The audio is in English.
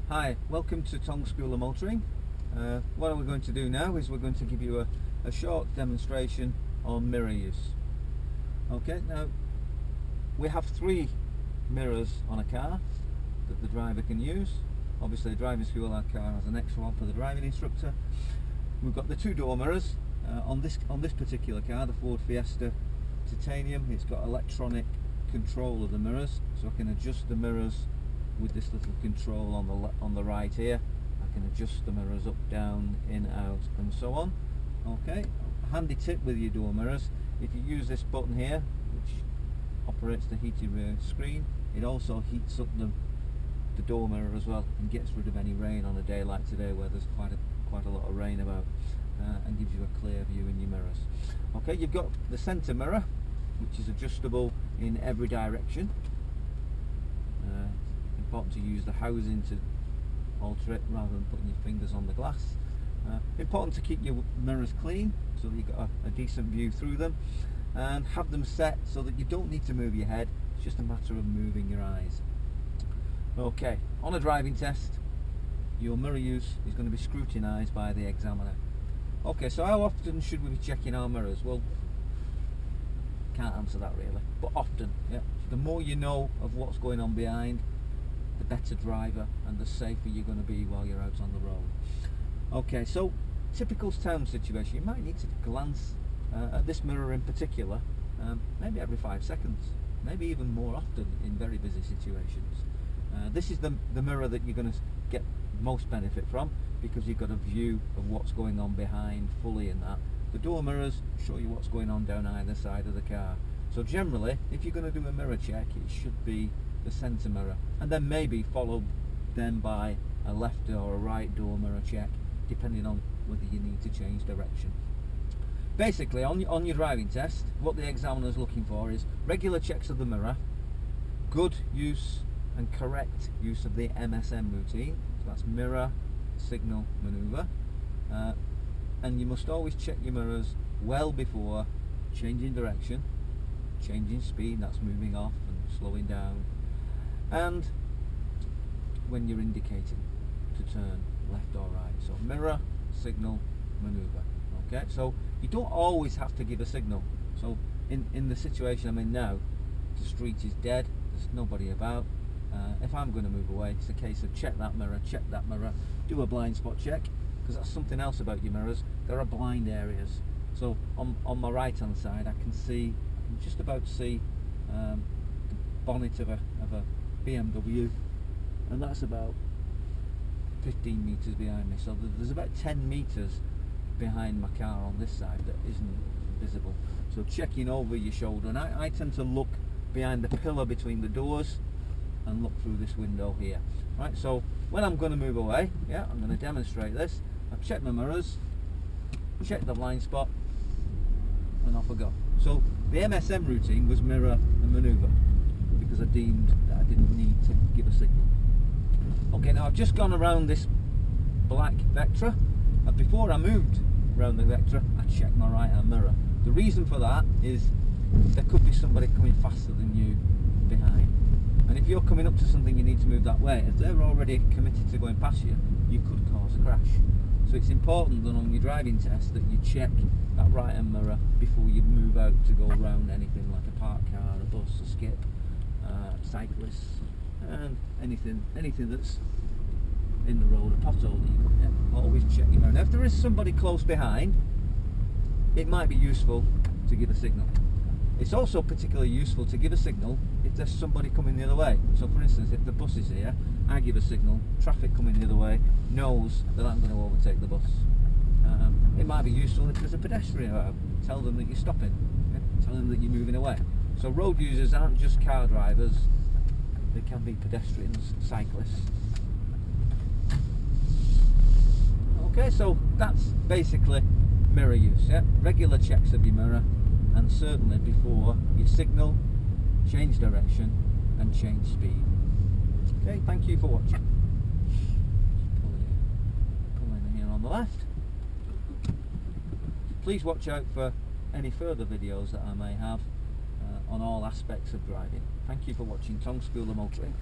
Hi, welcome to Tonge School of Motoring. What we're going to do now is we're going to give you a short demonstration on mirror use. Okay, now we have 3 mirrors on a car that the driver can use. Obviously, the driving school, our car has an extra one for the driving instructor. We've got the 2 door mirrors on this particular car, the Ford Fiesta Titanium. It's got electronic control of the mirrors, so I can adjust the mirrors with this little control on the right here. I can adjust the mirrors up, down, in, out, and so on. Okay, a handy tip with your door mirrors: if you use this button here, which operates the heated rear screen, it also heats up the door mirror as well and gets rid of any rain on a day like today where there's quite a lot of rain about, and gives you a clear view in your mirrors. Okay, you've got the centre mirror, which is adjustable in every direction. Important to use the housing to alter it rather than putting your fingers on the glass. Important to keep your mirrors clean so that you've got a decent view through them, and have them set so that you don't need to move your head. It's just a matter of moving your eyes. Okay, on a driving test, your mirror use is going to be scrutinised by the examiner. Okay, so how often should we be checking our mirrors? Well, can't answer that really, but often. Yeah. The more you know of what's going on behind, the better driver and the safer you're going to be while you're out on the road. Okay, so typical town situation, you might need to glance at this mirror in particular, maybe every 5 seconds, maybe even more often in very busy situations. This is the mirror that you're going to get most benefit from, because you've got a view of what's going on behind fully in that. The door mirrors show you what's going on down either side of the car. So generally, if you're going to do a mirror check, it should be the centre mirror, and then maybe followed then by a left or a right door mirror check, depending on whether you need to change direction. Basically, on your driving test, what the examiner is looking for is regular checks of the mirror, good use and correct use of the MSM routine. So that's mirror, signal, manoeuvre, and you must always check your mirrors well before changing direction, changing speed, that's moving off and slowing down, and when you're indicating to turn left or right. So mirror, signal, manoeuvre. Okay, so you don't always have to give a signal. So in the situation I'm in now, the street is dead, there's nobody about. If I'm going to move away, it's a case of check that mirror, do a blind spot check, because that's something else about your mirrors. There are blind areas. So on my right hand side, I can just about see the bonnet of a BMW, and that's about 15 metres behind me. So there's about 10 metres behind my car on this side that isn't visible. So checking over your shoulder, and I tend to look behind the pillar between the doors and look through this window here. Right, so when I'm going to move away, yeah, I'm going to demonstrate this. I've checked my mirrors, checked the blind spot, and off I go. So the MSM routine was mirror and manoeuvre, because I deemed that I didn't need to give a signal. Okay, now I've just gone around this black Vectra, and before I moved around the Vectra, I checked my right hand mirror. The reason for that is there could be somebody coming faster than you behind, and if you're coming up to something you need to move that way, if they're already committed to going past you, you could cause a crash. So it's important that on your driving test that you check that right hand mirror before you move out to go around anything like a parked car, a bus, a skip, cyclists, and anything that's in the road, a pothole that you could hit. Always check your mirror. Now, if there is somebody close behind, it might be useful to give a signal. It's also particularly useful to give a signal if there's somebody coming the other way. So for instance, if the bus is here, I give a signal, traffic coming the other way knows that I'm going to overtake the bus. It might be useful if there's a pedestrian about. Tell them that you're stopping, yeah? Tell them that you're moving away. So road users aren't just car drivers, they can be pedestrians, cyclists. Okay, so that's basically mirror use, yeah? Regular checks of your mirror, and certainly before you signal, change direction and change speed. Okay, thank you for watching. Pulling in here on the left. Please watch out for any further videos that I may have on all aspects of driving. Thank you for watching Tonge School of Motoring.